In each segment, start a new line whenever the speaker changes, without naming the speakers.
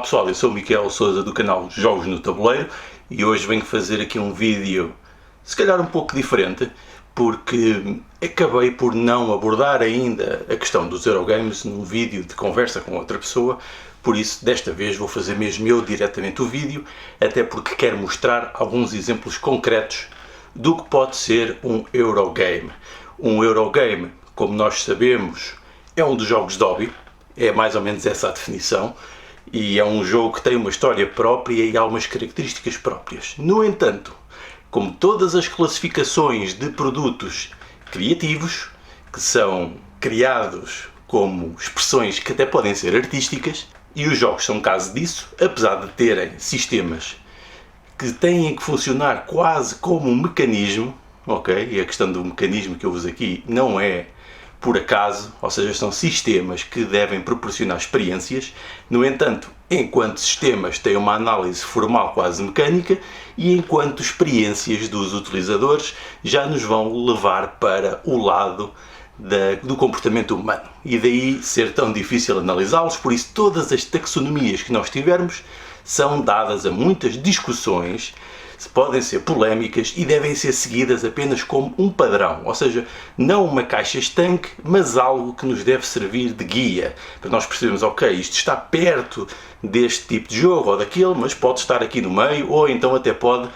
pessoal, eu sou o Miquel Sousa do canal Jogos no Tabuleiro e hoje venho fazer aqui um vídeo se calhar um pouco diferente, porque acabei por não abordar ainda a questão dos Eurogames num vídeo de conversa com outra pessoa. Por isso, desta vez vou fazer mesmo eu diretamente o vídeo, até porque quero mostrar alguns exemplos concretos do que pode ser um Eurogame. Um Eurogame, como nós sabemos, é um dos jogos de hobby, é mais ou menos essa a definição, e é um jogo que tem uma história própria e algumas características próprias. No entanto, como todas as classificações de produtos criativos, que são criados como expressões que até podem ser artísticas, e os jogos são um caso disso, apesar de terem sistemas que têm que funcionar quase como um mecanismo, ok? E a questão do mecanismo que eu uso aqui não é por acaso, ou seja, são sistemas que devem proporcionar experiências. No entanto, enquanto sistemas têm uma análise formal quase mecânica, e enquanto experiências dos utilizadores já nos vão levar para o lado do comportamento humano. E daí ser tão difícil analisá-los. Por isso, todas as taxonomias que nós tivermos são dadas a muitas discussões, podem ser polémicas e devem ser seguidas apenas como um padrão, ou seja, não uma caixa estanque, mas algo que nos deve servir de guia, para nós percebermos, ok, isto está perto deste tipo de jogo ou daquele, mas pode estar aqui no meio, ou então até pode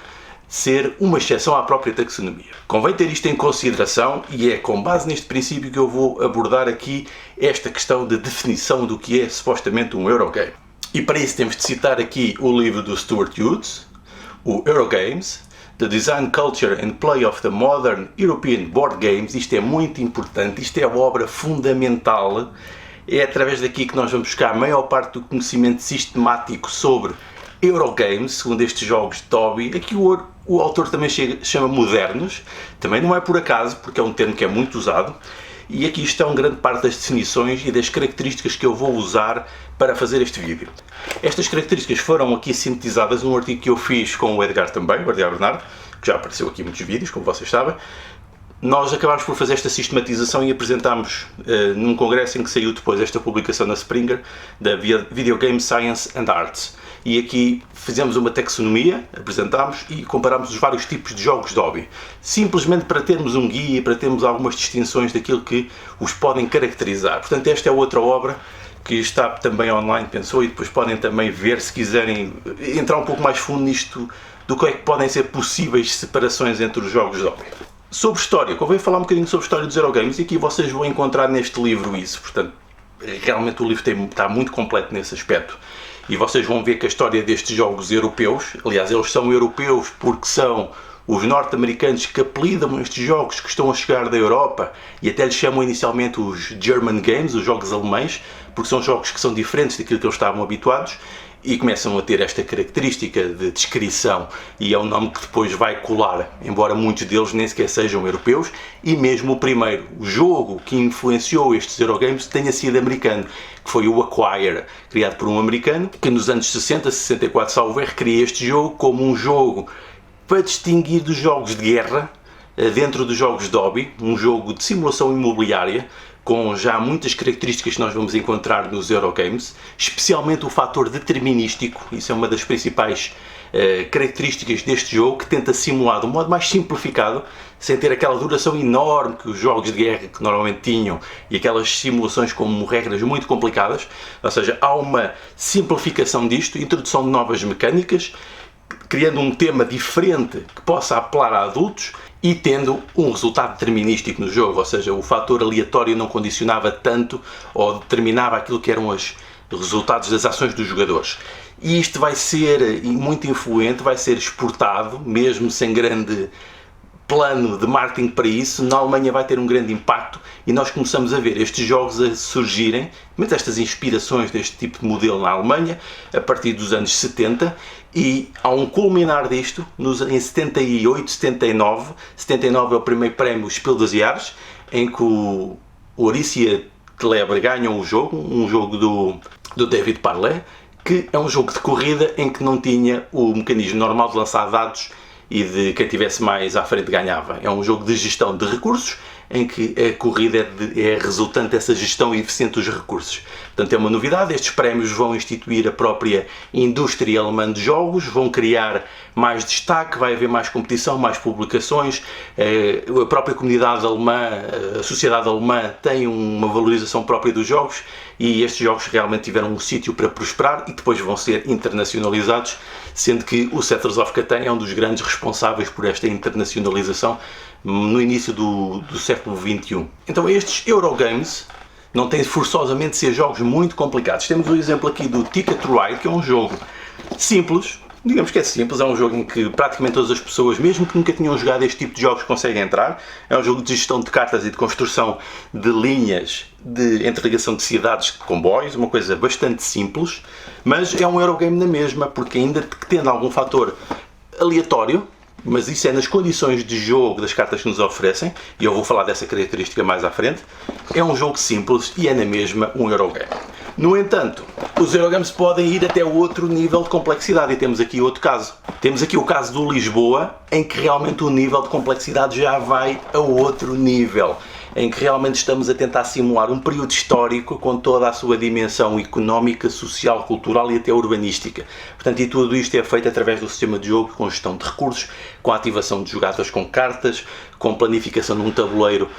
ser uma exceção à própria taxonomia. Convém ter isto em consideração e é com base neste princípio que eu vou abordar aqui esta questão de definição do que é supostamente um Eurogame. E para isso temos de citar aqui o livro do Stuart Hughes, o Eurogames, The Design, Culture and Play of the Modern European Board Games. Isto é muito importante, isto é a obra fundamental. É através daqui que nós vamos buscar a maior parte do conhecimento sistemático sobre Eurogames, segundo estes jogos de hobby. Aqui o autor também chama modernos, também não é por acaso, porque é um termo que é muito usado. E aqui estão grande parte das definições e das características que eu vou usar para fazer este vídeo. Estas características foram aqui sintetizadas num artigo que eu fiz com o Edgar também, o Edgar Bernardo, que já apareceu aqui em muitos vídeos, como vocês sabem. Nós acabámos por fazer esta sistematização e apresentámos num congresso em que saiu depois esta publicação na Springer, da Video Game Science and Arts. E aqui fizemos uma taxonomia, apresentámos e comparámos os vários tipos de jogos de hobby. Simplesmente para termos um guia, para termos algumas distinções daquilo que os podem caracterizar. Portanto, esta é outra obra que está também online, pensou, e depois podem também ver, se quiserem entrar um pouco mais fundo nisto, do que é que podem ser possíveis separações entre os jogos de hobby. Sobre história, convém falar um bocadinho sobre a história dos Eurogames, e aqui vocês vão encontrar neste livro isso. Portanto, realmente o livro está muito completo nesse aspecto. E vocês vão ver que a história destes jogos europeus, aliás, eles são europeus porque são os norte-americanos que apelidam estes jogos que estão a chegar da Europa, e até lhes chamam inicialmente os German Games, os jogos alemães, porque são jogos que são diferentes daquilo que eles estavam habituados, e começam a ter esta característica de descrição, e é um nome que depois vai colar, embora muitos deles nem sequer sejam europeus, e mesmo o primeiro, o jogo que influenciou estes Eurogames tenha sido americano, que foi o Acquire, criado por um americano, que nos anos 60, 64, salvo erro, cria este jogo como um jogo para distinguir dos jogos de guerra, dentro dos jogos de hobby, um jogo de simulação imobiliária, com já muitas características que nós vamos encontrar nos Eurogames, especialmente o fator determinístico. Isso é uma das principais características deste jogo, que tenta simular de um modo mais simplificado, sem ter aquela duração enorme que os jogos de guerra que normalmente tinham, e aquelas simulações com regras muito complicadas. Ou seja, há uma simplificação disto, introdução de novas mecânicas, criando um tema diferente que possa apelar a adultos e tendo um resultado determinístico no jogo, ou seja, o fator aleatório não condicionava tanto ou determinava aquilo que eram os resultados das ações dos jogadores. E isto vai ser muito influente, vai ser exportado, mesmo sem grande plano de marketing para isso. Na Alemanha vai ter um grande impacto e nós começamos a ver estes jogos a surgirem, mas estas inspirações deste tipo de modelo na Alemanha, a partir dos anos 70, e há um culminar disto em 78, 79. 79 é o primeiro prémio Spiel des Jahres, em que o Borussia Kleber ganha o jogo, um jogo do David Parley, que é um jogo de corrida em que não tinha o mecanismo normal de lançar dados e de quem tivesse mais à frente ganhava. É um jogo de gestão de recursos, em que a corrida é resultante dessa gestão eficiente dos recursos. Portanto, é uma novidade. Estes prémios vão instituir a própria indústria alemã de jogos, vão criar mais destaque, vai haver mais competição, mais publicações. A própria comunidade alemã, a sociedade alemã tem uma valorização própria dos jogos e estes jogos realmente tiveram um sítio para prosperar e depois vão ser internacionalizados, sendo que o Settlers of Catan é um dos grandes responsáveis por esta internacionalização no início do século XXI. Então estes Eurogames não têm forçosamente de ser jogos muito complicados. Temos o exemplo aqui do Ticket to Ride, que é um jogo simples, digamos que é simples, é um jogo em que praticamente todas as pessoas, mesmo que nunca tenham jogado este tipo de jogos, conseguem entrar. É um jogo de gestão de cartas e de construção de linhas de interligação de cidades de comboios, uma coisa bastante simples, mas é um Eurogame na mesma, porque ainda que tendo algum fator aleatório, mas isso é nas condições de jogo das cartas que nos oferecem, e eu vou falar dessa característica mais à frente, é um jogo simples e é na mesma um Eurogame. No entanto, os Eurogames podem ir até outro nível de complexidade, e temos aqui outro caso. Temos aqui o caso do Lisboa, em que realmente o nível de complexidade já vai a outro nível, em que realmente estamos a tentar simular um período histórico com toda a sua dimensão económica, social, cultural e até urbanística. Portanto, e tudo isto é feito através do sistema de jogo, com gestão de recursos, com a ativação de jogadas com cartas, com planificação de um tabuleiro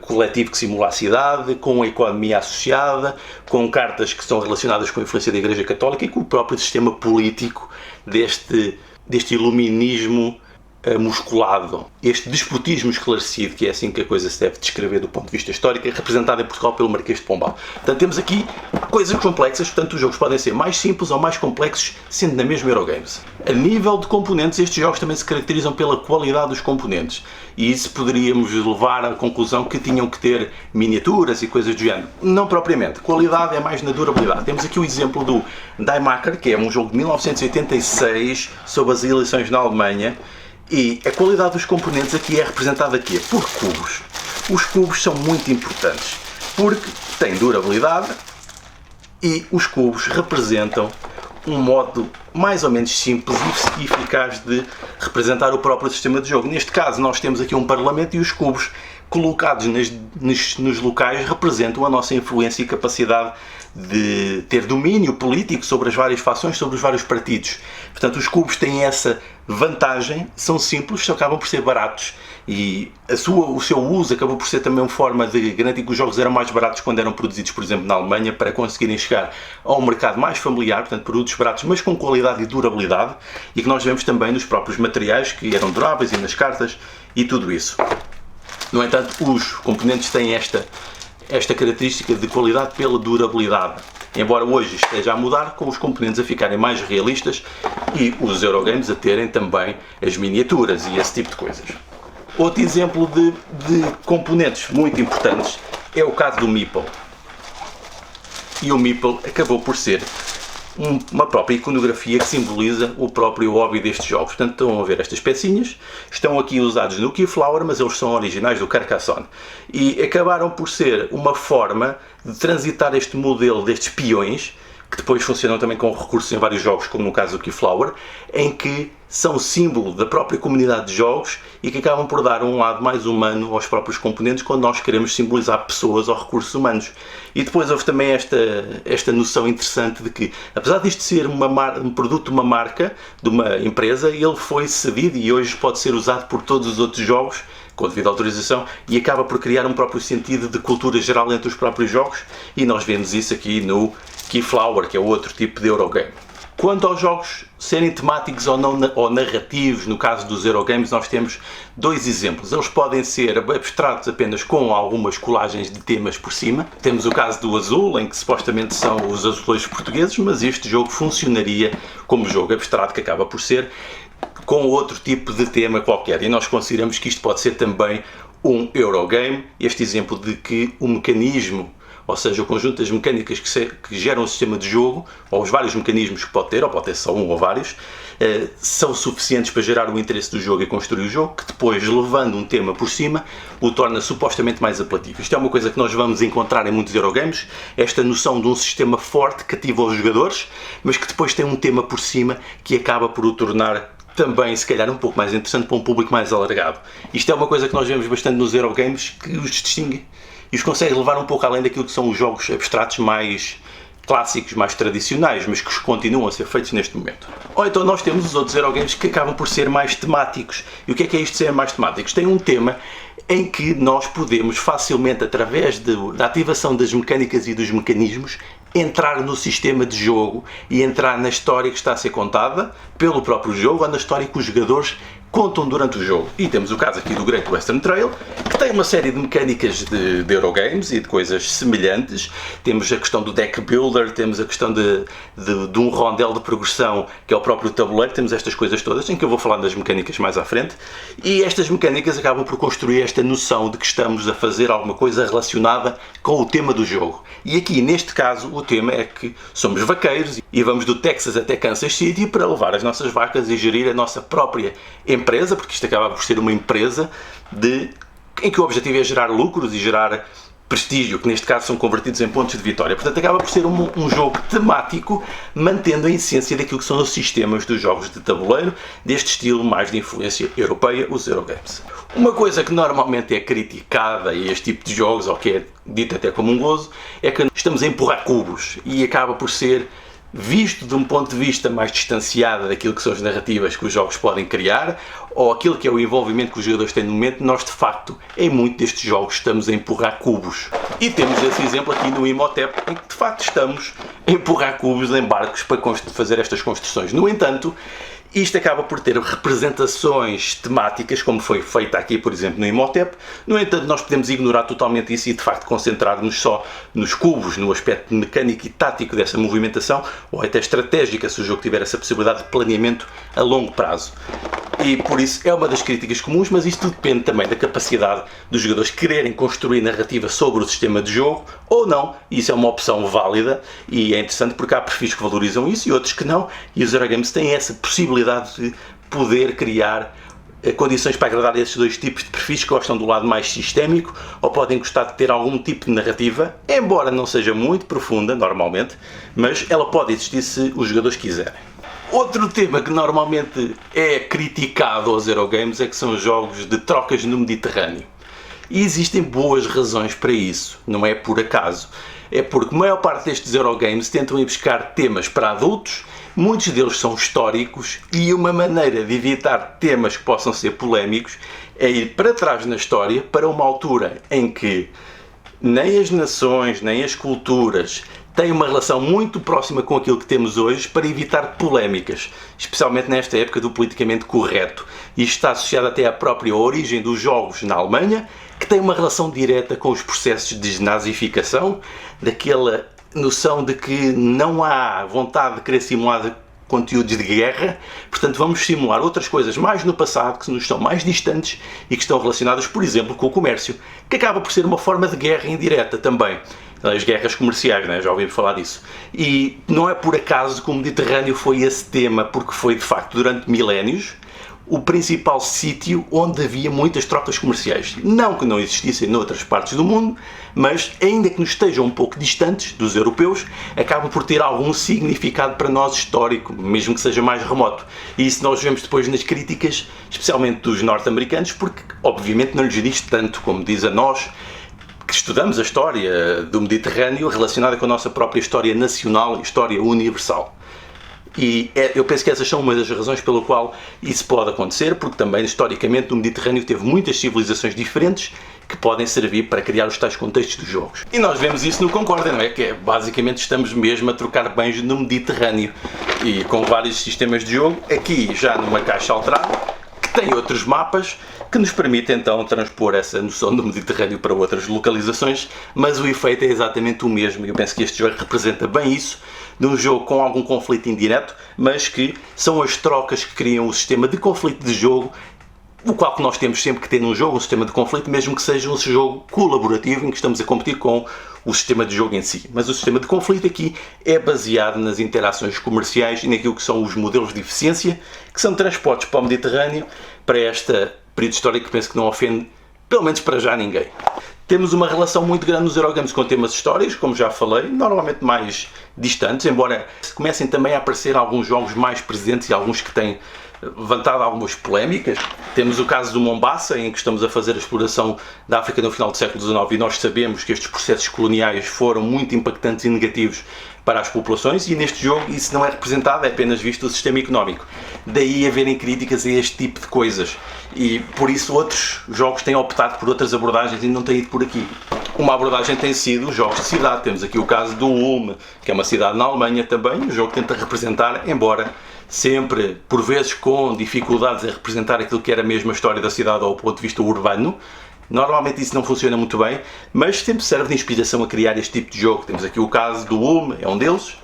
coletivo que simula a cidade, com a economia associada, com cartas que são relacionadas com a influência da Igreja Católica e com o próprio sistema político deste iluminismo musculado. Este despotismo esclarecido, que é assim que a coisa se deve descrever do ponto de vista histórico, é representado em Portugal pelo Marquês de Pombal. Portanto, temos aqui coisas complexas, portanto, os jogos podem ser mais simples ou mais complexos, sendo na mesma Eurogames. A nível de componentes, estes jogos também se caracterizam pela qualidade dos componentes, e isso poderíamos levar à conclusão que tinham que ter miniaturas e coisas do género. Não propriamente. Qualidade é mais na durabilidade. Temos aqui o exemplo do Die Maker, que é um jogo de 1986, sobre as eleições na Alemanha, e a qualidade dos componentes aqui é representada aqui por cubos. Os cubos são muito importantes porque têm durabilidade e os cubos representam um modo mais ou menos simples e eficaz de representar o próprio sistema de jogo. Neste caso, nós temos aqui um parlamento e os cubos colocados nos locais representam a nossa influência e capacidade de ter domínio político sobre as várias fações, sobre os vários partidos. Portanto, os cubos têm essa vantagem, são simples, só acabam por ser baratos e o seu uso acabou por ser também uma forma de garantir que os jogos eram mais baratos quando eram produzidos, por exemplo, na Alemanha, para conseguirem chegar a um mercado mais familiar, portanto, produtos baratos, mas com qualidade e durabilidade, e que nós vemos também nos próprios materiais, que eram duráveis, e nas cartas, e tudo isso. No entanto, os componentes têm esta característica de qualidade pela durabilidade. Embora hoje esteja a mudar, com os componentes a ficarem mais realistas e os Eurogames a terem também as miniaturas e esse tipo de coisas. Outro exemplo de componentes muito importantes é o caso do Meeple. E o Meeple acabou por ser uma própria iconografia que simboliza o próprio hobby destes jogos. Portanto, estão a ver estas pecinhas, estão aqui usados no Keyflower, mas eles são originais do Carcassonne. E acabaram por ser uma forma de transitar este modelo destes peões, que depois funcionam também com recursos em vários jogos, como no caso do Keyflower, em que são símbolo da própria comunidade de jogos e que acabam por dar um lado mais humano aos próprios componentes quando nós queremos simbolizar pessoas ou recursos humanos. E depois houve também esta noção interessante de que, apesar disto ser um produto de uma marca, de uma empresa, ele foi cedido e hoje pode ser usado por todos os outros jogos, com a devida autorização, e acaba por criar um próprio sentido de cultura geral entre os próprios jogos, e nós vemos isso aqui no Keyflower, que é outro tipo de Eurogame. Quanto aos jogos serem temáticos ou narrativos, no caso dos Eurogames, nós temos dois exemplos. Eles podem ser abstratos apenas com algumas colagens de temas por cima. Temos o caso do Azul, em que supostamente são os azulejos portugueses, mas este jogo funcionaria como jogo abstrato, que acaba por ser, com outro tipo de tema qualquer. E nós consideramos que isto pode ser também um Eurogame. Este exemplo de que o mecanismo, ou seja, o conjunto das mecânicas que geram o sistema de jogo, ou os vários mecanismos que pode ter só um ou vários, são suficientes para gerar o interesse do jogo e construir o jogo, que depois, levando um tema por cima, o torna supostamente mais apelativo. Isto é uma coisa que nós vamos encontrar em muitos Eurogames, esta noção de um sistema forte que cativa os jogadores, mas que depois tem um tema por cima que acaba por o tornar também, se calhar, um pouco mais interessante para um público mais alargado. Isto é uma coisa que nós vemos bastante nos Eurogames, que os distingue e os consegue levar um pouco além daquilo que são os jogos abstratos mais clássicos, mais tradicionais, mas que continuam a ser feitos neste momento. Ou então nós temos os outros Eurogames que acabam por ser mais temáticos. E o que é isto de ser mais temáticos? Tem um tema em que nós podemos facilmente, através da ativação das mecânicas e dos mecanismos, entrar no sistema de jogo e entrar na história que está a ser contada pelo próprio jogo ou na história que os jogadores contam durante o jogo. E temos o caso aqui do Great Western Trail, que tem uma série de mecânicas de Eurogames e de coisas semelhantes. Temos a questão do deck builder, temos a questão de um rondel de progressão, que é o próprio tabuleiro, temos estas coisas todas, em que eu vou falar das mecânicas mais à frente. E estas mecânicas acabam por construir esta noção de que estamos a fazer alguma coisa relacionada com o tema do jogo. E aqui, neste caso, o tema é que somos vaqueiros e vamos do Texas até Kansas City para levar as nossas vacas e gerir a nossa própria empresa, porque isto acaba por ser uma empresa em que o objetivo é gerar lucros e gerar prestígio, que neste caso são convertidos em pontos de vitória. Portanto, acaba por ser um jogo temático, mantendo a essência daquilo que são os sistemas dos jogos de tabuleiro, deste estilo mais de influência europeia, os Eurogames. Uma coisa que normalmente é criticada a este tipo de jogos, ou que é dito até como um gozo, é que estamos a empurrar cubos e acaba por ser visto de um ponto de vista mais distanciado daquilo que são as narrativas que os jogos podem criar, ou aquilo que é o envolvimento que os jogadores têm no momento. Nós, de facto, em muitos destes jogos estamos a empurrar cubos. E temos esse exemplo aqui no Imhotep, em que, de facto, estamos a empurrar cubos em barcos para fazer estas construções. No entanto, isto acaba por ter representações temáticas, como foi feita aqui, por exemplo, no Imhotep. No entanto, nós podemos ignorar totalmente isso e, de facto, concentrar-nos só nos cubos, no aspecto mecânico e tático dessa movimentação, ou até estratégica, se o jogo tiver essa possibilidade de planeamento a longo prazo. E, por isso, é uma das críticas comuns, mas isto depende também da capacidade dos jogadores quererem construir narrativa sobre o sistema de jogo, ou não. Isso é uma opção válida e é interessante porque há perfis que valorizam isso e outros que não, e os Eurogames têm essa possibilidade de poder criar condições para agradar a esses dois tipos de perfis que gostam do lado mais sistémico ou podem gostar de ter algum tipo de narrativa, embora não seja muito profunda normalmente, mas ela pode existir se os jogadores quiserem. Outro tema que normalmente é criticado aos Eurogames é que são os jogos de trocas no Mediterrâneo. E existem boas razões para isso, não é por acaso. É porque a maior parte destes Eurogames tentam ir buscar temas para adultos, muitos deles são históricos, e uma maneira de evitar temas que possam ser polémicos é ir para trás na história, para uma altura em que nem as nações, nem as culturas têm uma relação muito próxima com aquilo que temos hoje, para evitar polémicas, especialmente nesta época do politicamente correto. Isto está associado até à própria origem dos jogos na Alemanha, que tem uma relação direta com os processos de desnazificação, daquela noção de que não há vontade de querer simular conteúdos de guerra, portanto vamos simular outras coisas mais no passado, que nos são mais distantes e que estão relacionadas, por exemplo, com o comércio, que acaba por ser uma forma de guerra indireta também. As guerras comerciais, né? Já ouvimos falar disso. E não é por acaso que o Mediterrâneo foi esse tema, porque foi de facto durante milénios o principal sítio onde havia muitas trocas comerciais. Não que não existissem noutras partes do mundo, mas ainda que nos estejam um pouco distantes dos europeus, acaba por ter algum significado para nós histórico, mesmo que seja mais remoto. E isso nós vemos depois nas críticas, especialmente dos norte-americanos, porque obviamente não lhes diz tanto como diz a nós, que estudamos a história do Mediterrâneo relacionada com a nossa própria história nacional e história universal. E eu penso que essas são uma das razões pela qual isso pode acontecer, porque também, historicamente, o Mediterrâneo teve muitas civilizações diferentes que podem servir para criar os tais contextos dos jogos. E nós vemos isso no Concórdia, não é? Que basicamente estamos mesmo a trocar bens no Mediterrâneo e com vários sistemas de jogo, aqui já numa caixa alterada, que tem outros mapas que nos permite então transpor essa noção do Mediterrâneo para outras localizações, mas o efeito é exatamente o mesmo e eu penso que este jogo representa bem isso, de um jogo com algum conflito indireto, mas que são as trocas que criam o sistema de conflito de jogo, o qual que nós temos sempre que ter num jogo, um sistema de conflito, mesmo que seja um jogo colaborativo em que estamos a competir com o sistema de jogo em si. Mas o sistema de conflito aqui é baseado nas interações comerciais e naquilo que são os modelos de eficiência que são transportes para o Mediterrâneo, para este período histórico que penso que não ofende, pelo menos para já, ninguém. Temos uma relação muito grande nos Eurogames com temas históricos, como já falei, normalmente mais distantes, embora comecem também a aparecer alguns jogos mais presentes e alguns que têm levantado algumas polémicas. Temos o caso do Mombasa, em que estamos a fazer a exploração da África no final do século XIX e nós sabemos que estes processos coloniais foram muito impactantes e negativos para as populações, e neste jogo isso não é representado, é apenas visto o sistema económico. Daí haverem críticas a este tipo de coisas, e por isso outros jogos têm optado por outras abordagens e não têm ido por aqui. Uma abordagem tem sido os jogos de cidade. Temos aqui o caso do Ulm, que é uma cidade na Alemanha também. O jogo tenta representar, embora sempre, por vezes, com dificuldades em representar aquilo que era mesmo a história da cidade ao ponto de vista urbano. Normalmente isso não funciona muito bem, mas sempre serve de inspiração a criar este tipo de jogo. Temos aqui o caso do Ulm, é um deles.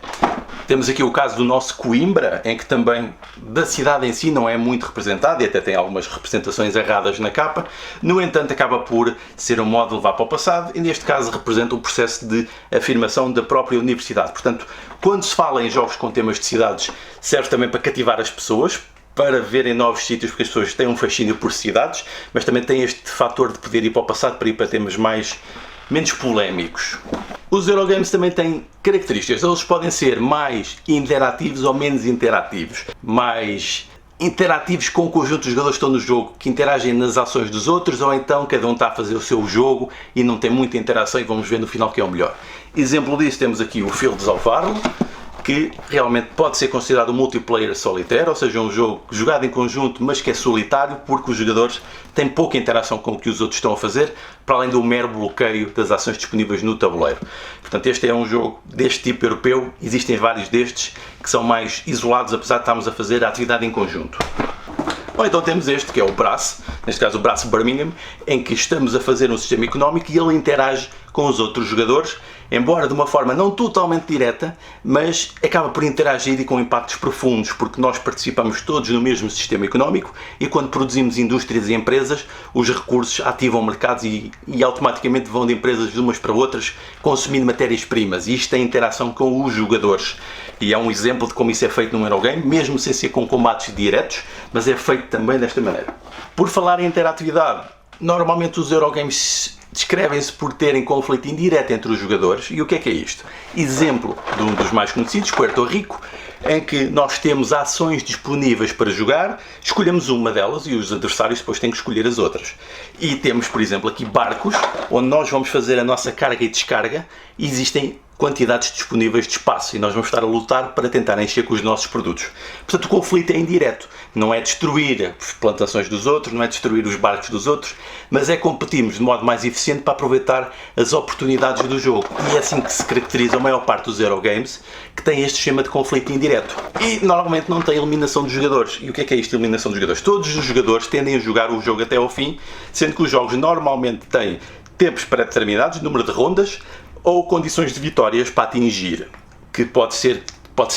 Temos aqui o caso do nosso Coimbra, em que também da cidade em si não é muito representado e até tem algumas representações erradas na capa. No entanto, acaba por ser um modo de levar para o passado e neste caso representa o processo de afirmação da própria universidade. Portanto, quando se fala em jogos com temas de cidades, serve também para cativar as pessoas, para verem novos sítios, porque as pessoas têm um fascínio por cidades, mas também têm este fator de poder ir para o passado para ir para temas menos polémicos. Os Eurogames também têm características, eles podem ser mais interativos ou menos interativos. Mais interativos com o conjunto de jogadores que estão no jogo, que interagem nas ações dos outros, ou então cada um está a fazer o seu jogo e não tem muita interação e vamos ver no final que é o melhor. Exemplo disso temos aqui o Fields of Arle, que realmente pode ser considerado um multiplayer solitário, ou seja, um jogo jogado em conjunto, mas que é solitário, porque os jogadores têm pouca interação com o que os outros estão a fazer, para além do mero bloqueio das ações disponíveis no tabuleiro. Portanto, este é um jogo deste tipo europeu, existem vários destes que são mais isolados, apesar de estarmos a fazer a atividade em conjunto. Ou então temos este, que é o Brass, neste caso o Brass Birmingham, em que estamos a fazer um sistema económico e ele interage com os outros jogadores, embora de uma forma não totalmente direta, mas acaba por interagir e com impactos profundos, porque nós participamos todos no mesmo sistema económico e quando produzimos indústrias e empresas, os recursos ativam mercados e automaticamente vão de empresas de umas para outras, consumindo matérias-primas, e isto tem interação com os jogadores. E é um exemplo de como isso é feito num Eurogame, mesmo sem ser com combates diretos, mas é feito também desta maneira. Por falar em interatividade, normalmente os Eurogames descrevem-se por terem conflito indireto entre os jogadores. E o que é isto? Exemplo de um dos mais conhecidos, Puerto Rico, em que nós temos ações disponíveis para jogar, escolhemos uma delas e os adversários depois têm que escolher as outras. E temos, por exemplo, aqui barcos, onde nós vamos fazer a nossa carga e descarga e existem quantidades disponíveis de espaço e nós vamos estar a lutar para tentar encher com os nossos produtos. Portanto, o conflito é indireto, não é destruir as plantações dos outros, não é destruir os barcos dos outros, mas é competirmos de modo mais eficiente para aproveitar as oportunidades do jogo. E é assim que se caracteriza a maior parte dos Eurogames, que tem este esquema de conflito indireto. E normalmente não tem eliminação dos jogadores. E o que é isto, eliminação dos jogadores? Todos os jogadores tendem a jogar o jogo até ao fim, sendo que os jogos normalmente têm tempos pré-determinados, número de rondas, ou condições de vitórias para atingir, que pode ser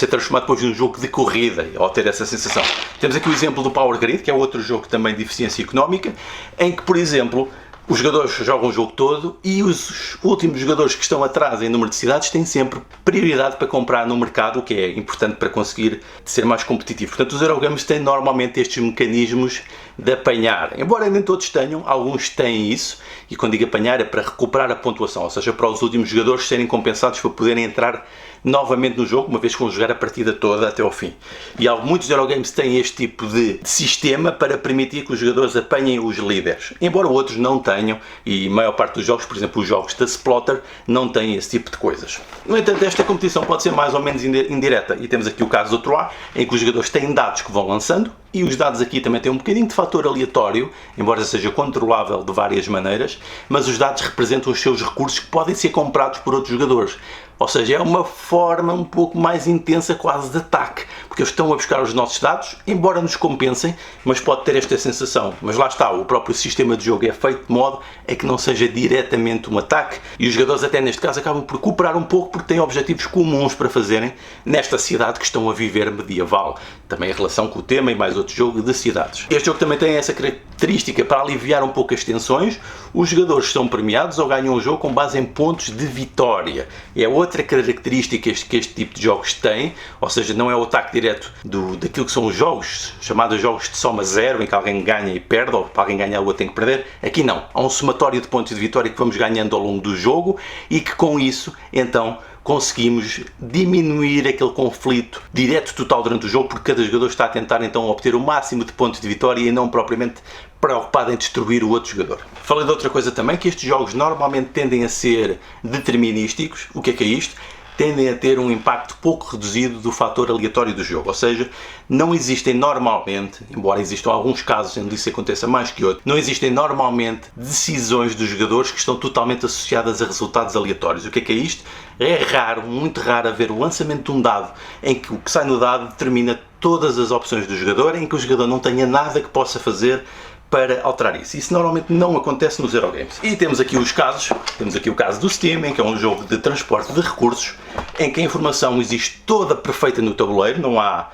transformado depois num jogo de corrida, ao ter essa sensação. Temos aqui o exemplo do Power Grid, que é outro jogo também de eficiência económica, em que, por exemplo, os jogadores jogam o jogo todo e os últimos jogadores que estão atrás em número de cidades têm sempre prioridade para comprar no mercado, o que é importante para conseguir ser mais competitivo. Portanto, os Eurogames têm normalmente estes mecanismos de apanhar. Embora nem todos tenham, alguns têm isso, e quando digo apanhar é para recuperar a pontuação, ou seja, para os últimos jogadores serem compensados para poderem entrar novamente no jogo, uma vez que vão jogar a partida toda até ao fim. E muitos Eurogames têm este tipo de sistema para permitir que os jogadores apanhem os líderes, embora outros não tenham, e a maior parte dos jogos, por exemplo os jogos da Splotter, não têm esse tipo de coisas. No entanto, esta competição pode ser mais ou menos indireta, e temos aqui o caso do Troyes, em que os jogadores têm dados que vão lançando, e os dados aqui também têm um bocadinho de fator aleatório, embora seja controlável de várias maneiras, mas os dados representam os seus recursos que podem ser comprados por outros jogadores. Ou seja, é uma forma um pouco mais intensa quase de ataque, porque eles estão a buscar os nossos dados, embora nos compensem, mas pode ter esta sensação. Mas lá está, o próprio sistema de jogo é feito de modo a que não seja diretamente um ataque, e os jogadores até neste caso acabam por cooperar um pouco porque têm objetivos comuns para fazerem nesta cidade que estão a viver medieval. Também em relação com o tema e mais outro jogo de cidades. Este jogo também tem essa característica para aliviar um pouco as tensões. Os jogadores são premiados ou ganham o jogo com base em pontos de vitória. É outra característica que este tipo de jogos tem, ou seja, não é o ataque direto daquilo que são os jogos, chamados jogos de soma zero, em que alguém ganha e perde, ou para alguém ganhar o outro tem que perder. Aqui não, há um somatório de pontos de vitória que vamos ganhando ao longo do jogo e que com isso, então, conseguimos diminuir aquele conflito direto total durante o jogo, porque cada jogador está a tentar então obter o máximo de pontos de vitória e não propriamente preocupado em destruir o outro jogador. Falei de outra coisa também, que estes jogos normalmente tendem a ser determinísticos. O que é isto? Tendem a ter um impacto pouco reduzido do fator aleatório do jogo, ou seja, não existem normalmente, embora existam alguns casos onde isso aconteça mais que outros, não existem normalmente decisões dos jogadores que estão totalmente associadas a resultados aleatórios. O que é isto? É raro, muito raro, haver o lançamento de um dado em que o que sai no dado determina todas as opções do jogador, em que o jogador não tenha nada que possa fazer para alterar isso. Isso normalmente não acontece nos Eurogames. E temos aqui os casos, temos aqui o caso do Steam, em que é um jogo de transporte de recursos, em que a informação existe toda perfeita no tabuleiro, não há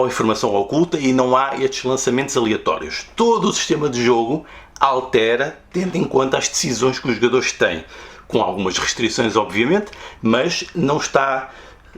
informação oculta e não há estes lançamentos aleatórios. Todo o sistema de jogo altera, tendo em conta as decisões que os jogadores têm, com algumas restrições obviamente, mas não está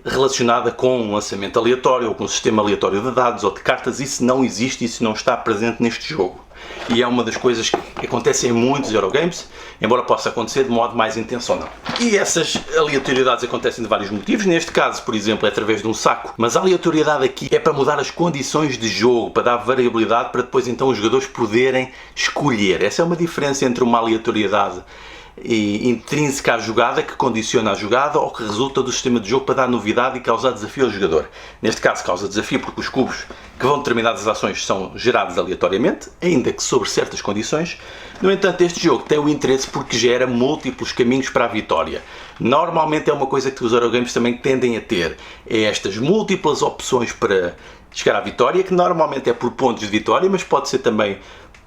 relacionada com um lançamento aleatório ou com um sistema aleatório de dados ou de cartas. Isso não existe, isso não está presente neste jogo. E é uma das coisas que acontecem em muitos Eurogames, embora possa acontecer de modo mais intencional. E essas aleatoriedades acontecem de vários motivos. Neste caso, por exemplo, é através de um saco. Mas a aleatoriedade aqui é para mudar as condições de jogo, para dar variabilidade, para depois então os jogadores poderem escolher. Essa é uma diferença entre uma aleatoriedade intrínseca à jogada, que condiciona a jogada, ou que resulta do sistema de jogo para dar novidade e causar desafio ao jogador. Neste caso causa desafio porque os cubos que vão determinadas ações são gerados aleatoriamente, ainda que sobre certas condições. No entanto, este jogo tem o interesse porque gera múltiplos caminhos para a vitória. Normalmente é uma coisa que os Eurogames também tendem a ter, é estas múltiplas opções para chegar à vitória, que normalmente é por pontos de vitória, mas pode ser também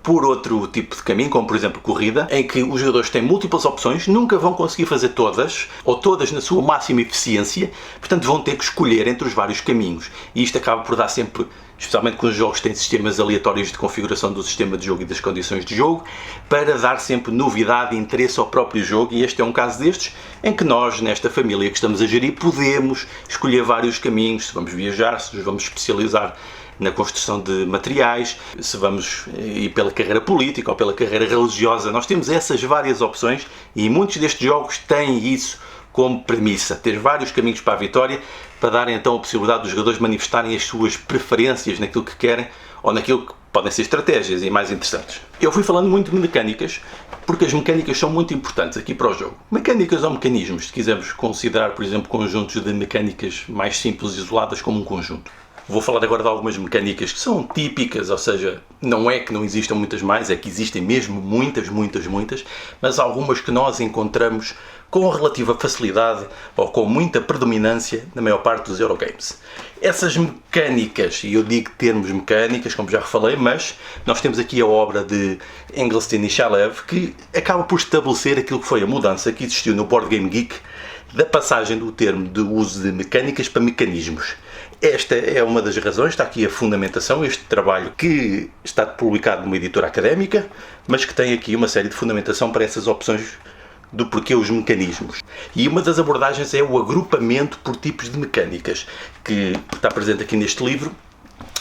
por outro tipo de caminho, como por exemplo corrida, em que os jogadores têm múltiplas opções, nunca vão conseguir fazer todas, ou todas na sua máxima eficiência, portanto vão ter que escolher entre os vários caminhos. E isto acaba por dar sempre, especialmente quando os jogos têm sistemas aleatórios de configuração do sistema de jogo e das condições de jogo, para dar sempre novidade e interesse ao próprio jogo, e este é um caso destes, em que nós, nesta família que estamos a gerir, podemos escolher vários caminhos, se vamos viajar, se nos vamos especializar na construção de materiais, se vamos ir pela carreira política ou pela carreira religiosa. Nós temos essas várias opções e muitos destes jogos têm isso como premissa, ter vários caminhos para a vitória, para darem então a possibilidade dos jogadores manifestarem as suas preferências naquilo que querem ou naquilo que podem ser estratégias e mais interessantes. Eu fui falando muito de mecânicas, porque as mecânicas são muito importantes aqui para o jogo. Mecânicas ou mecanismos, se quisermos considerar, por exemplo, conjuntos de mecânicas mais simples e isoladas como um conjunto. Vou falar agora de algumas mecânicas que são típicas, ou seja, não é que não existam muitas mais, é que existem mesmo muitas, mas algumas que nós encontramos com relativa facilidade ou com muita predominância na maior parte dos Eurogames. Essas mecânicas, e eu digo termos mecânicas, como já falei, mas nós temos aqui a obra de Engelstein e Shalev, que acaba por estabelecer aquilo que foi a mudança que existiu no Board Game Geek da passagem do termo de uso de mecânicas para mecanismos. Esta é uma das razões, está aqui a fundamentação, este trabalho que está publicado numa editora académica, mas que tem aqui uma série de fundamentação para essas opções do porquê os mecanismos. E uma das abordagens é o agrupamento por tipos de mecânicas, que está presente aqui neste livro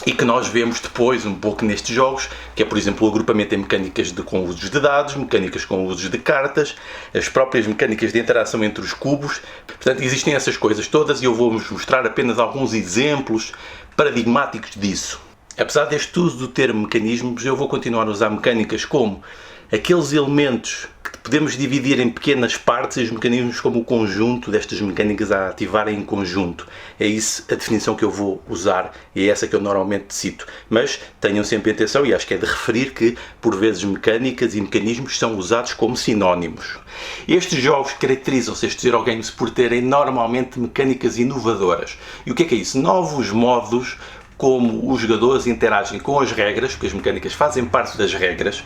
e que nós vemos depois um pouco nestes jogos, que é, por exemplo, o agrupamento em mecânicas com usos de dados, mecânicas com usos de cartas, as próprias mecânicas de interação entre os cubos. Portanto, existem essas coisas todas e eu vou-vos mostrar apenas alguns exemplos paradigmáticos disso. Apesar deste uso do termo mecanismos, eu vou continuar a usar mecânicas como aqueles elementos que podemos dividir em pequenas partes e os mecanismos como o conjunto destas mecânicas a ativarem em conjunto. É isso a definição que eu vou usar e é essa que eu normalmente cito. Mas tenham sempre atenção, e acho que é de referir que, por vezes, mecânicas e mecanismos são usados como sinónimos. Estes jogos caracterizam-se, estes Eurogames, por terem normalmente mecânicas inovadoras. E o que é isso? Novos modos como os jogadores interagem com as regras, porque as mecânicas fazem parte das regras,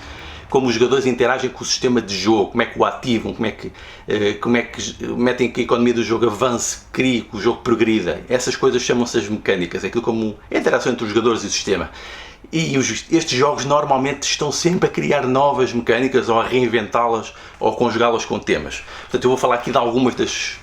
como os jogadores interagem com o sistema de jogo, como é que o ativam, como é que metem que a economia do jogo avance, crie, que o jogo progrida. Essas coisas chamam-se as mecânicas, aquilo como a interação entre os jogadores e o sistema. E estes jogos normalmente estão sempre a criar novas mecânicas ou a reinventá-las ou a conjugá-las com temas. Portanto, eu vou falar aqui de algumas das...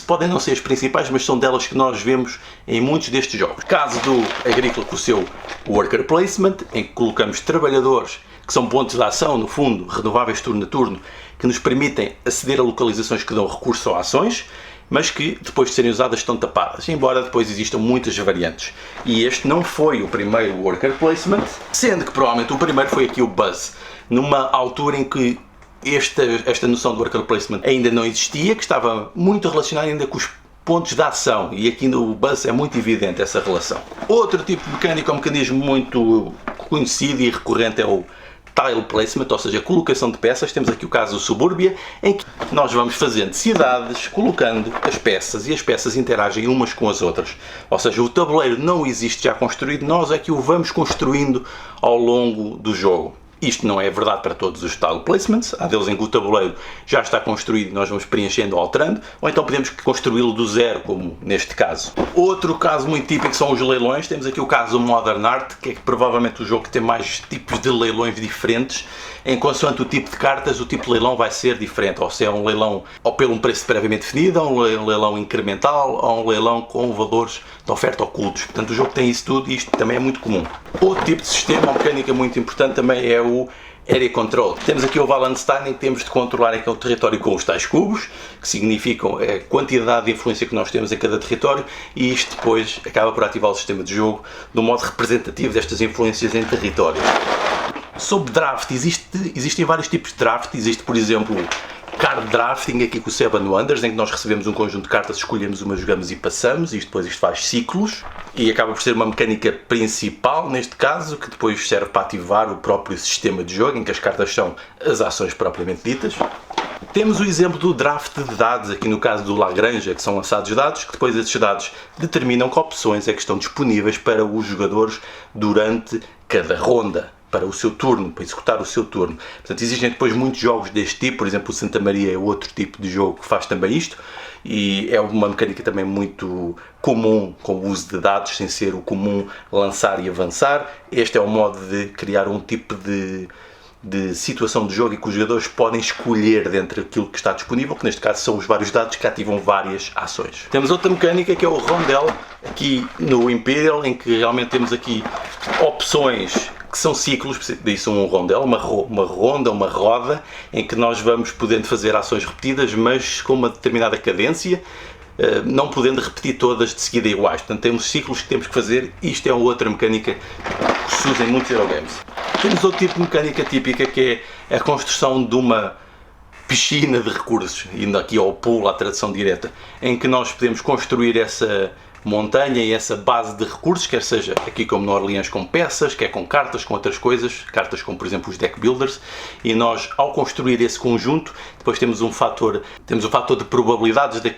podem não ser as principais, mas são delas que nós vemos em muitos destes jogos. Caso do Agrícola com o seu Worker Placement, em que colocamos trabalhadores que são pontos de ação, no fundo, renováveis turno a turno, que nos permitem aceder a localizações que dão recurso a ações. mas que depois de serem usadas estão tapadas, embora depois existam muitas variantes. E este não foi o primeiro worker placement, sendo que provavelmente o primeiro foi aqui o Buzz, numa altura em que esta noção de worker placement ainda não existia, que estava muito relacionada ainda com os pontos de ação, e aqui no Buzz é muito evidente essa relação. Outro tipo de mecânico, um mecanismo muito conhecido e recorrente, é o tile placement, ou seja, a colocação de peças. Temos aqui o caso do Suburbia, em que nós vamos fazendo cidades, colocando as peças, e as peças interagem umas com as outras. Ou seja, o tabuleiro não existe já construído, nós é que o vamos construindo ao longo do jogo. Isto não é verdade para todos os tile placements, há deles em que o tabuleiro já está construído e nós vamos preenchendo ou alterando, ou então podemos construí-lo do zero, como neste caso. Outro caso muito típico são os leilões. Temos aqui o caso do Modern Art, que é provavelmente o jogo que tem mais tipos de leilões diferentes. Em consoante o tipo de cartas, o tipo de leilão vai ser diferente, ou se é um leilão ou pelo um preço previamente definido, ou um leilão incremental, ou um leilão com valores de oferta ocultos. Portanto, o jogo tem isso tudo e isto também é muito comum. Outro tipo de sistema, uma mecânica muito importante também, é o Area Control. Temos aqui o Wallenstein, em que temos de controlar aquele território com os tais cubos, que significam a quantidade de influência que nós temos em cada território, e isto depois acaba por ativar o sistema de jogo de um modo representativo destas influências em territórios. Sobre draft, existem vários tipos de draft. Existe, por exemplo, card drafting, aqui com o Seven Wonders, em que nós recebemos um conjunto de cartas, escolhemos uma, jogamos e passamos, e depois isto faz ciclos, e acaba por ser uma mecânica principal, neste caso, que depois serve para ativar o próprio sistema de jogo, em que as cartas são as ações propriamente ditas. Temos o exemplo do draft de dados, aqui no caso do Lagrange, que são lançados dados, que depois esses dados determinam que opções é que estão disponíveis para os jogadores durante cada ronda, para o seu turno, para executar o seu turno. Portanto, existem depois muitos jogos deste tipo, por exemplo, o Santa Maria é outro tipo de jogo que faz também isto, e é uma mecânica também muito comum com o uso de dados, sem ser o comum lançar e avançar. Este é o modo de criar um tipo de situação de jogo e que os jogadores podem escolher dentro daquilo que está disponível, que neste caso são os vários dados que ativam várias ações. Temos outra mecânica que é o Rondel, aqui no Imperial, em que realmente temos aqui opções que são ciclos, daí são um rondel, uma ronda, uma roda, em que nós vamos podendo fazer ações repetidas, mas com uma determinada cadência, não podendo repetir todas de seguida iguais. Portanto, temos ciclos que temos que fazer. Isto é outra mecânica que se usa em muitos Eurogames. Temos outro tipo de mecânica típica, que é a construção de uma piscina de recursos, indo aqui ao pulo, à tradução direta, em que nós podemos construir essa montanha e essa base de recursos, quer seja aqui como no Orleans com peças, quer com cartas, com outras coisas, cartas como por exemplo os deck builders, e nós ao construir esse conjunto depois temos um fator de probabilidades de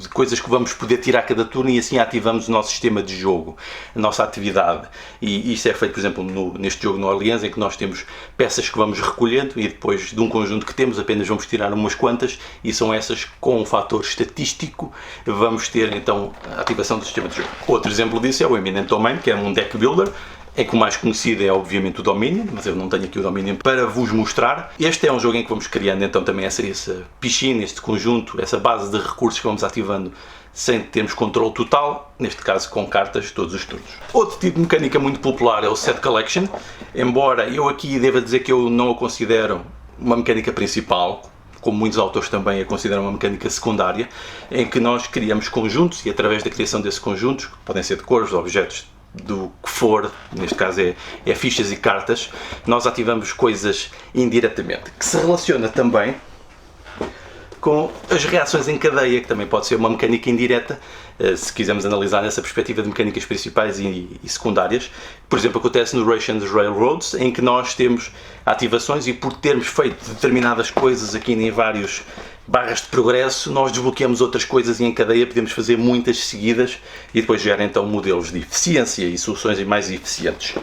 coisas que vamos poder tirar cada turno, e assim ativamos o nosso sistema de jogo, a nossa atividade. E isto é feito, por exemplo, neste jogo no Orleans, em que nós temos peças que vamos recolhendo e depois de um conjunto que temos apenas vamos tirar umas quantas, e são essas com um fator estatístico vamos ter então a ativação do sistema de jogo. Outro exemplo disso é o Eminent Domain, que é um deck builder, é que o mais conhecido é obviamente o Dominion, mas eu não tenho aqui o Dominion para vos mostrar. Este é um jogo em que vamos criando então também essa piscina, este conjunto, essa base de recursos que vamos ativando sem termos controle total, neste caso com cartas todos os turnos. Outro tipo de mecânica muito popular é o Set Collection, embora eu aqui deva dizer que eu não o considero uma mecânica principal, como muitos autores também a consideram uma mecânica secundária, em que nós criamos conjuntos e através da criação desses conjuntos, que podem ser de cores, objetos, do que for, neste caso é fichas e cartas, nós ativamos coisas indiretamente, que se relaciona também com as reações em cadeia, que também pode ser uma mecânica indireta, se quisermos analisar nessa perspectiva de mecânicas principais e secundárias. Por exemplo, acontece no Russian Railroads, em que nós temos ativações e por termos feito determinadas coisas aqui em vários barras de progresso, nós desbloqueamos outras coisas e em cadeia podemos fazer muitas seguidas e depois gera então modelos de eficiência e soluções mais eficientes.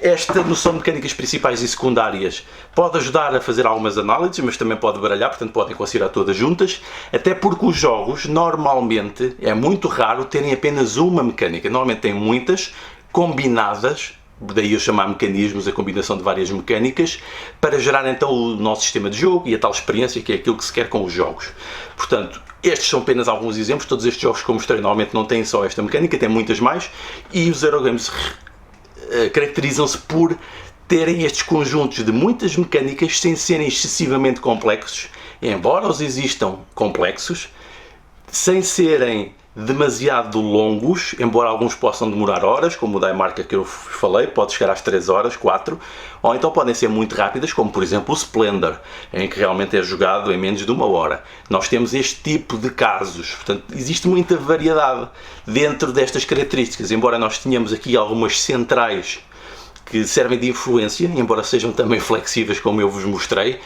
Esta noção de mecânicas principais e secundárias pode ajudar a fazer algumas análises, mas também pode baralhar, portanto podem considerar todas juntas, até porque os jogos normalmente é muito raro terem apenas uma mecânica, normalmente têm muitas combinadas, daí eu chamar mecanismos a combinação de várias mecânicas, para gerar então o nosso sistema de jogo e a tal experiência que é aquilo que se quer com os jogos. Portanto, estes são apenas alguns exemplos, todos estes jogos que eu mostrei normalmente não têm só esta mecânica, têm muitas mais, e os Eurogames caracterizam-se por terem estes conjuntos de muitas mecânicas sem serem excessivamente complexos, embora os existam complexos, sem serem demasiado longos, embora alguns possam demorar horas, como o da marca que eu falei, pode chegar às 3 horas, 4, ou então podem ser muito rápidas, como por exemplo o Splendor, em que realmente é jogado em menos de 1 hora. Nós temos este tipo de casos, portanto existe muita variedade dentro destas características, embora nós tenhamos aqui algumas centrais que servem de influência, embora sejam também flexíveis como eu vos mostrei.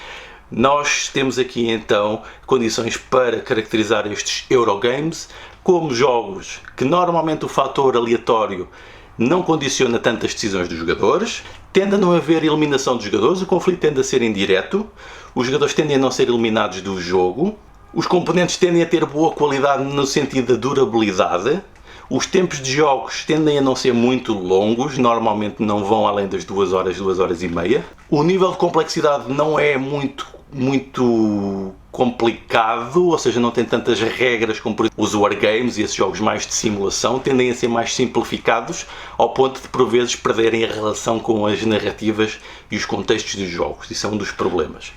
Nós temos aqui então condições para caracterizar estes Eurogames como jogos que normalmente o fator aleatório não condiciona tanto as decisões dos jogadores, tende a não haver eliminação dos jogadores, o conflito tende a ser indireto, os jogadores tendem a não ser eliminados do jogo, os componentes tendem a ter boa qualidade no sentido da durabilidade, os tempos de jogos tendem a não ser muito longos, normalmente não vão além das 2 horas, 2 horas e meia. O nível de complexidade não é muito complicado, ou seja, não tem tantas regras como por exemplo, os wargames e esses jogos mais de simulação, tendem a ser mais simplificados ao ponto de por vezes perderem a relação com as narrativas e os contextos dos jogos. Isso é um dos problemas.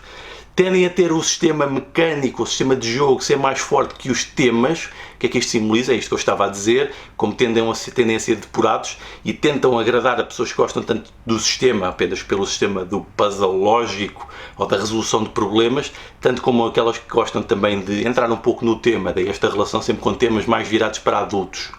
Tendem a ter o sistema mecânico, o sistema de jogo ser mais forte que os temas. O que é que isto simboliza? É isto que eu estava a dizer, como tendem a ser depurados e tentam agradar a pessoas que gostam tanto do sistema, apenas pelo sistema do puzzle lógico ou da resolução de problemas, tanto como aquelas que gostam também de entrar um pouco no tema, daí esta relação sempre com temas mais virados para adultos.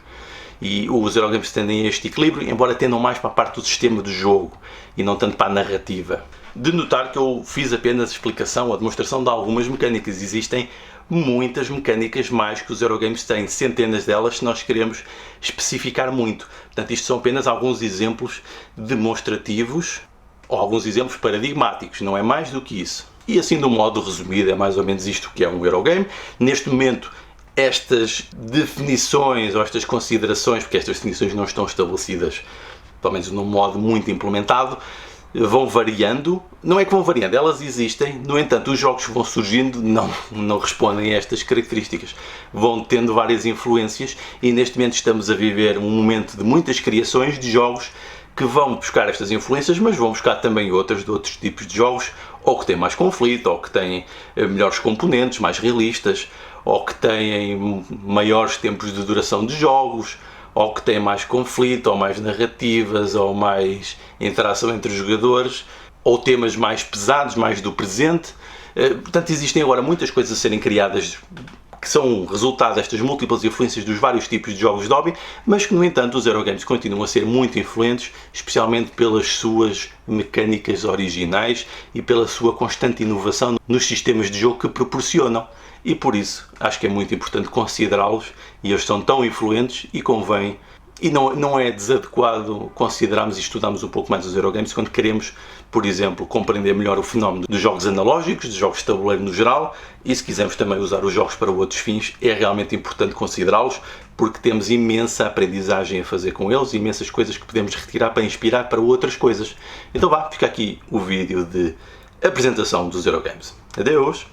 E os Eurogames tendem a este equilíbrio, embora tendam mais para a parte do sistema do jogo e não tanto para a narrativa. De notar que eu fiz apenas explicação ou demonstração de algumas mecânicas. Existem muitas mecânicas mais que os Eurogames têm, centenas delas, se nós queremos especificar muito. Portanto, isto são apenas alguns exemplos demonstrativos ou alguns exemplos paradigmáticos, não é mais do que isso. E assim, de um modo resumido, é mais ou menos isto que é um Eurogame. Neste momento, estas definições ou estas considerações, porque estas definições não estão estabelecidas, pelo menos num modo muito implementado, vão variando. Não é que vão variando, elas existem, no entanto os jogos que vão surgindo não respondem a estas características, vão tendo várias influências e neste momento estamos a viver um momento de muitas criações de jogos que vão buscar estas influências, mas vão buscar também outras de outros tipos de jogos, ou que têm mais conflito, ou que têm melhores componentes, mais realistas, ou que têm maiores tempos de duração de jogos, ou que têm mais conflito, ou mais narrativas, ou mais interação entre os jogadores, ou temas mais pesados, mais do presente. Portanto, existem agora muitas coisas a serem criadas que são resultado destas múltiplas influências dos vários tipos de jogos de hobby, mas que, no entanto, os Eurogames continuam a ser muito influentes, especialmente pelas suas mecânicas originais e pela sua constante inovação nos sistemas de jogo que proporcionam. E por isso, acho que é muito importante considerá-los, e eles são tão influentes e convém. E não é desadequado considerarmos e estudarmos um pouco mais os Eurogames quando queremos, por exemplo, compreender melhor o fenómeno dos jogos analógicos, dos jogos de tabuleiro no geral, e se quisermos também usar os jogos para outros fins, é realmente importante considerá-los, porque temos imensa aprendizagem a fazer com eles, imensas coisas que podemos retirar para inspirar para outras coisas. Então vá, fica aqui o vídeo de apresentação dos Eurogames. Adeus!